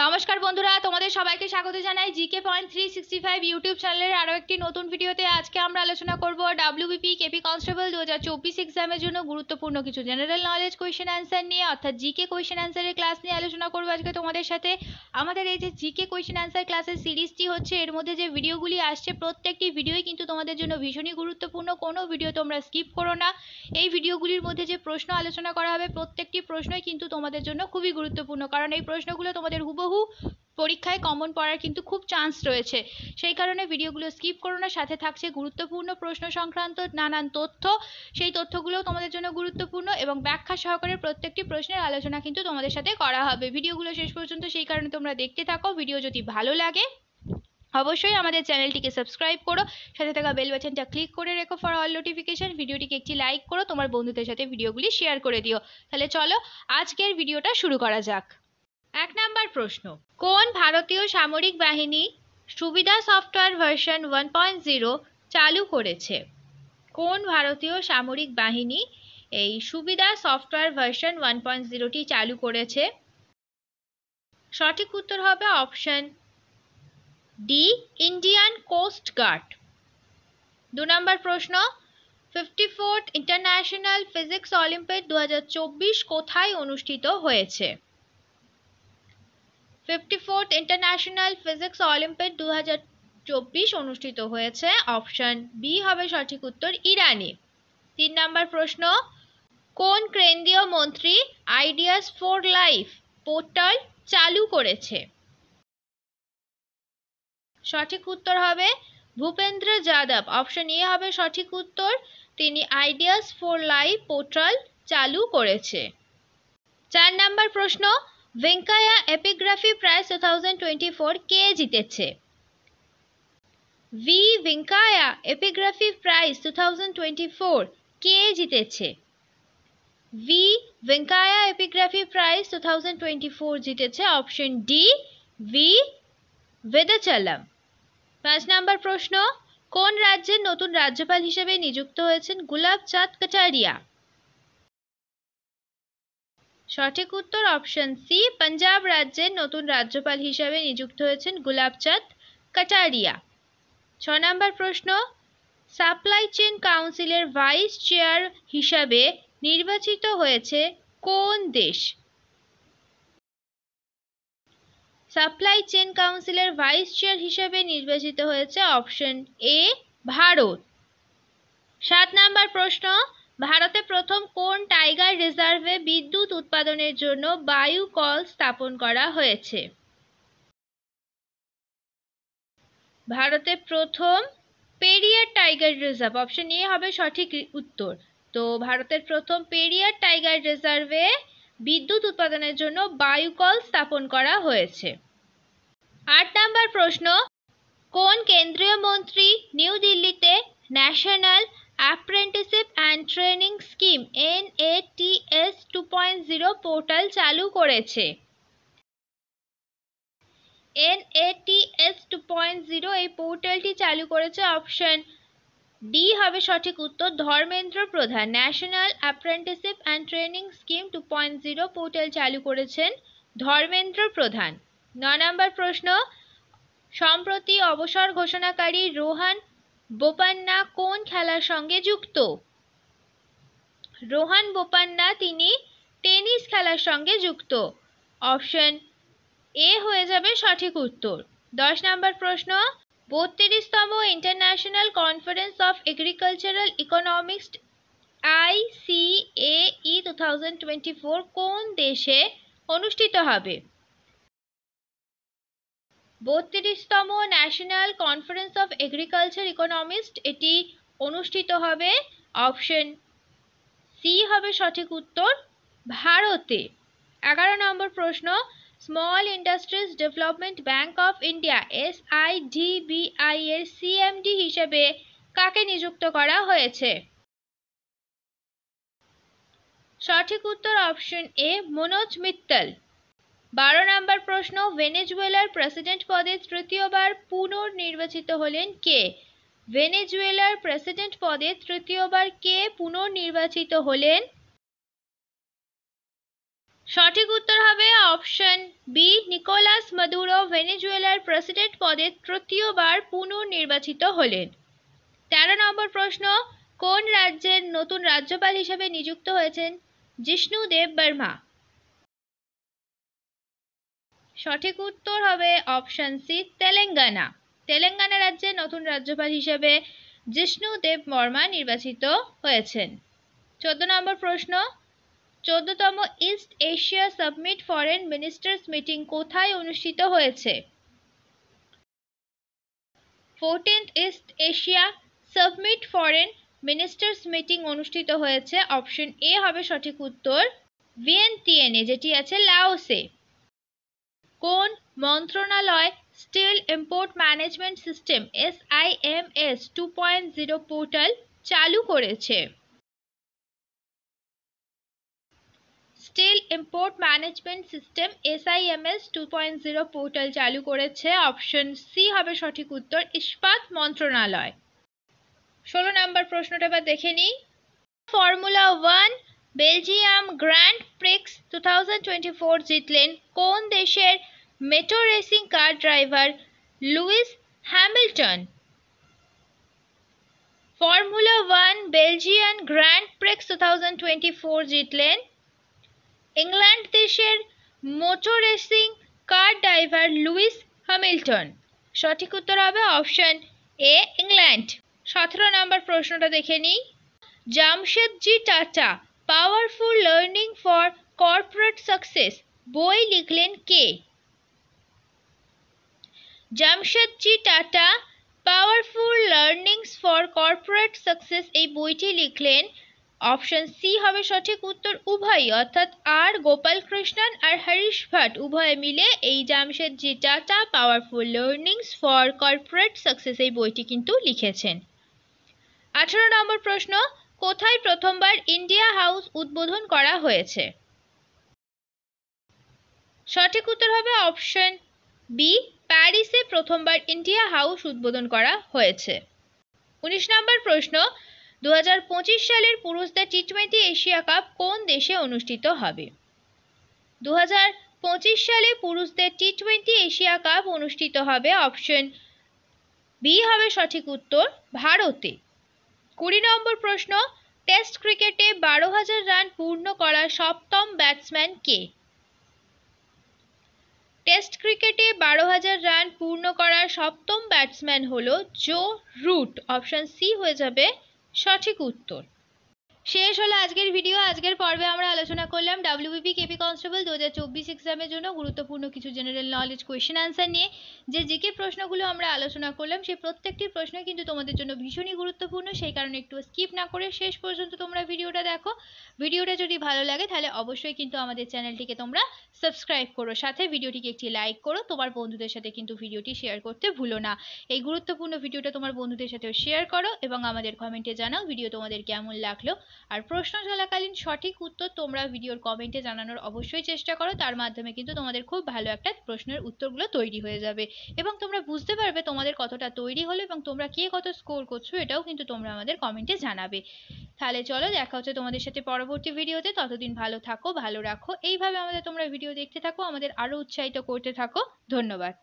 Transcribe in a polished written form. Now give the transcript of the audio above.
নমস্কার বন্ধুরা, তোমাদের সবাইকে স্বাগত জানাই জিকে পয়েন্ট 365 ইউটিউব চ্যানেলের আরও একটি নতুন ভিডিওতে। আজকে আমরা আলোচনা করব ডাব্লিউবিপি কেপি কনস্টেবল 2024 এক্সামের জন্য গুরুত্বপূর্ণ কিছু জেনারেল নলেজ কোয়েশ্চেন অ্যান্সার নিয়ে, অর্থাৎ জিকে কোয়েশ্চেন অ্যান্সারের ক্লাস নিয়ে আলোচনা করবো আজকে তোমাদের সাথে। আমাদের এই যে জিকে কোয়েশ্চেন অ্যান্সার ক্লাসের সিরিজটি হচ্ছে, এর মধ্যে যে ভিডিওগুলি আসছে প্রত্যেকটি ভিডিওই কিন্তু তোমাদের জন্য ভীষণই গুরুত্বপূর্ণ। কোনো ভিডিও তোমরা স্কিপ করো না। এই ভিডিওগুলির মধ্যে যে প্রশ্ন আলোচনা করা হবে প্রত্যেকটি প্রশ্নই কিন্তু তোমাদের জন্য খুবই গুরুত্বপূর্ণ, কারণ এই প্রশ্নগুলো তোমাদের হুবহু পরীক্ষায় কমন পড়ার কিন্তু খুব চান্স রয়েছে। সেই কারণে ভিডিওগুলো স্কিপ করো না। সাথে থাকছে গুরুত্বপূর্ণ প্রশ্ন সংক্রান্ত নানান তথ্য, সেই তথ্যগুলোও তোমাদের জন্য গুরুত্বপূর্ণ এবং ব্যাখ্যা সহকারে প্রত্যেকটি প্রশ্নের আলোচনা কিন্তু তোমাদের সাথে করা হবে। ভিডিওগুলো শেষ পর্যন্ত সেই কারণে তোমরা দেখতে থাকো। ভিডিও যদি ভালো লাগে অবশ্যই আমাদের চ্যানেলটিকে সাবস্ক্রাইব করো, সাথে থাকা বেল বাটনটা ক্লিক করে রেখো ফর অল নোটিফিকেশন। ভিডিওটিকে একটি লাইক করো, তোমার বন্ধুদের সাথে ভিডিওগুলি শেয়ার করে দিও। তাহলে চলো আজকের ভিডিওটা শুরু করা যাক। 1 নাম্বার প্রশ্ন, কোন ভারতীয় সামরিক বাহিনী সুবিধা সফটওয়্যার ভার্সন 1.0 চালু করেছে? কোন ভারতীয় সামরিক বাহিনী এই সুবিধা সফটওয়্যার ভার্সন 1.0টি চালু করেছে? সঠিক উত্তর হবে option D, Indian coast guard. 2 number প্রশ্ন, 54th ইন্টারন্যাশনাল ফিজিক্স অলিম্পিয়াড 2024 কোথায় অনুষ্ঠিত হয়েছে? 54th ইন্টারন্যাশনাল ফিজিক্স অলিম্পিয়াড 2024 অনুষ্ঠিত হয়েছে। অপশন বি হবে সঠিক উত্তর, ইরানে। 3 নম্বর প্রশ্ন, কোন কেন্দ্রীয় মন্ত্রী আইডিয়াস ফর লাইফ পোর্টাল চালু করেছে? সঠিক উত্তর হবে ভূপেন্দ্র যাদব। অপশন এ হবে সঠিক উত্তর, তিনি আইডিয়াস ফর লাইফ পোর্টাল চালু করেছে। 4 নম্বর প্রশ্ন, ভেঙ্কাইয়া এপিগ্রাফি প্রাইজ 2024 কে জিতেছে? ভি ভেঙ্কাইয়া এপিগ্রাফি প্রাইজ 2024 কে জিতেছে? ভি ভেঙ্কাইয়া এপিগ্রাফি প্রাইজ 2024 জিতেছে অপশন ডি, ভি ভেদাচলম। 5 নম্বর প্রশ্ন, কোন রাজ্যের নতুন রাজ্যপাল হিসেবে নিযুক্ত হয়েছেন গুলাব চাঁদ কাটারিয়া? সঠিক উত্তর অপশন সি, পাঞ্জাব রাজ্যের নতুন রাজ্যপাল হিসেবে নিযুক্ত হয়েছেন গুলাব চাঁদ কাটারিয়া। 6 নম্বর প্রশ্ন, সাপ্লাই চেইন কাউন্সিলের ভাইস চেয়ার হিসাবে নির্বাচিত হয়েছে কোন দেশ? সাপ্লাই চেইন কাউন্সিলের ভাইস চেয়ার হিসেবে নির্বাচিত হয়েছে অপশন এ, ভারত। 7 নম্বর প্রশ্ন, ভারতে প্রথম কোন টাইগার রিজার্ভে বিদ্যুৎ উৎপাদনের জন্য বায়ু কল স্থাপন করা হয়েছে? ভারতে প্রথম Periyar tiger reserve. Option A হবে সঠিক উত্তর। তো ভারতের প্রথম পেরিয়ার টাইগার রিজার্ভে বিদ্যুৎ উৎপাদনের জন্য বায়ু কল স্থাপন করা হয়েছে। 8 নম্বর প্রশ্ন, কোন কেন্দ্রীয় মন্ত্রী নিউ দিল্লিতে national apprenticeship and training scheme NATS 2.0 portal চালু করেছে? NATS 2.0 এই পোর্টালটি চালু করেছে অপশন ডি হবে সঠিক উত্তর, ধর্মেন্দ্র প্রধান। National apprenticeship and training scheme 2.0 portal চালু করেছেন ধর্মেন্দ্র প্রধান। 9 নম্বর প্রশ্ন, সম্প্রতি অবসর ঘোষণাকারী রোহান বোপান্না কোন খেলার সঙ্গে যুক্ত? রোহান বোপান্না তিনি টেনিস খেলার সঙ্গে যুক্ত। অপশন এ হয়ে যাবে সঠিক উত্তর। 10 নম্বর প্রশ্ন, 32তম international conference of agricultural economics ICAE 2024 কোন দেশে অনুষ্ঠিত হবে? 32তম national conference of agriculture economics এটি অনুষ্ঠিত হবে অপশন সি হবে সঠিক উত্তর, ভারতে। 11 নম্বর প্রশ্ন, small industries development bank of India SIDBI এর CMD হিসেবে কাকে নিযুক্ত করা হয়েছে? সঠিক উত্তর অপশন এ, মনোজ মিত্তল। 12 নম্বর প্রশ্ন, ভেনেজুয়েলার প্রেসিডেন্ট পদে তৃতীয়বার পুনর্নির্বাচিত হলেন কে? ভেনেজুয়েলার প্রেসিডেন্ট পদে তৃতীয়বার কে পুনর্নির্বাচিত হলেন? সঠিক উত্তর হবে অপশন বি, নিকোলাস মাদুরো ভেনেজুয়েলার প্রেসিডেন্ট পদে তৃতীয়বার পুনর্নির্বাচিত হলেন। 13 নম্বর প্রশ্ন, কোন রাজ্যের নতুন রাজ্যপাল হিসেবে নিযুক্ত হয়েছেন জিষ্ণু দেব বর্মা? সঠিক উত্তর হবে অপশন সি, তেলেঙ্গানা। তেলেঙ্গানা রাজ্যের নতুন রাজ্যপাল হিসেবে জিষ্ণু দেব বর্মা নির্বাচিত হয়েছেন। 14 নম্বর প্রশ্ন, 14তম East Asia submit foreign ministers meeting কোথায় অনুষ্ঠিত হয়েছে? 14th East Asia submit foreign ministers meeting অনুষ্ঠিত হয়েছে, অপশন এ হবে সঠিক উত্তর, ভিয়েন্তিয়ানে, যেটি আছে লাওসে। কোন মন্ত্রণালয় steel import management system SIMS 2.0 portal চালু করেছে? Steel import management system SIMS 2.0 portal চালু করেছে, অপশন সি হবে সঠিক উত্তর, ইস্পাত মন্ত্রণালয়। 16 নম্বর প্রশ্নটা এবার দেখে নিই। ফর্মুলা 1 বেলজিয়াম গ্র্যান্ড প্রিক্স 2024 জিতলেন কোন দেশের motor racing car driver Lewis Hamilton? Formula 1 Belgian grand Prix 2024 জিতলেন ইংল্যান্ড দেশের motor racing car driver Lewis Hamilton. সঠিক উত্তর হবে অপশন এ, ইংল্যান্ড। 17 নম্বর প্রশ্নটা দেখে নিই। Jamshedji Tata powerful learning for corporate success বই লিখলেন কে? Jamshedji Tata powerful learnings for corporate success এই বইটি লিখলেন, অপশন সি হবে সঠিক উত্তর, উভয়ই, অর্থাৎ আর গোপালকৃষ্ণন আর হরিশ ভাট উভয়ে মিলে এই Jamsetji Tata powerful learnings for corporate success এই বইটি কিন্তু লিখেছেন। 18 নম্বর প্রশ্ন, কোথায় প্রথমবার ইন্ডিয়া হাউস উদ্বোধন করা হয়েছে? সঠিক উত্তর হবে অপশন বি, প্যারিসে প্রথমবার ইন্ডিয়া হাউস উদ্বোধন করা হয়েছে। 19 নম্বর প্রশ্ন, 2025 সালের পুরুষদের টি20 এশিয়া কাপ কোন দেশে অনুষ্ঠিত হবে? 2025 সালে পুরুষদের টি20 এশিয়া কাপ অনুষ্ঠিত হবে, অপশন বি হবে সঠিক উত্তর, ভারতে। 20 নম্বর প্রশ্ন, টেস্ট ক্রিকেটে 12,000 রান পূর্ণ করা সপ্তম ব্যাটসম্যান কে? টেস্ট ক্রিকেটে 12,000 রান পূর্ণ করা সপ্তম ব্যাটসম্যান হলো জো রুট, অপশন সি হয়ে যাবে সঠিক উত্তর। শেষ হলো আজকের ভিডিও। আজকের পর্বে আমরা আলোচনা করলাম WBP কেপি কনস্টেবল 2024 এক্সামের জন্য গুরুত্বপূর্ণ কিছু জেনারেল নলেজ কোয়েশ্চেন আনসার নিয়ে। যে জিকে প্রশ্নগুলো আমরা আলোচনা করলাম সেই প্রত্যেকটি প্রশ্ন কিন্তু তোমাদের জন্য ভীষণই গুরুত্বপূর্ণ, সেই কারণে একটু স্কিপ না করে শেষ পর্যন্ত তোমরা ভিডিওটা দেখো। ভিডিওটা যদি ভালো লাগে তাহলে অবশ্যই কিন্তু আমাদের চ্যানেলটিকে তোমরা সাবস্ক্রাইব করো, সাথে ভিডিওটিকে একটি লাইক করো, তোমার বন্ধুদের সাথে কিন্তু ভিডিওটি শেয়ার করতে ভুলো না। এই গুরুত্বপূর্ণ ভিডিওটা তোমার বন্ধুদের সাথেও শেয়ার করো এবং আমাদের কমেন্টে জানাও ভিডিও তোমাদের কেমন লাগলো। আর প্রশ্ন চলাকালীন সঠিক উত্তর তোমরা ভিডিওর কমেন্টে জানানোর অবশ্যই চেষ্টা করো, তার মাধ্যমে কিন্তু তোমাদের খুব ভালো একটা প্রশ্নের উত্তরগুলো তৈরি হয়ে যাবে এবং তোমরা বুঝতে পারবে তোমাদের কতটা তৈরি হলো এবং তোমরা কে কত স্কোর করছো, এটাও কিন্তু তোমরা আমাদের কমেন্টে জানাবে। তাহলে চলো, দেখা হচ্ছে তোমাদের সাথে পরবর্তী ভিডিওতে। ততদিন ভালো থাকো, ভালো রাখো, এইভাবে আমাদের তোমরা ভিডিও দেখতে থাকো, আমাদের আরো উৎসাহিত করতে থাকো। ধন্যবাদ।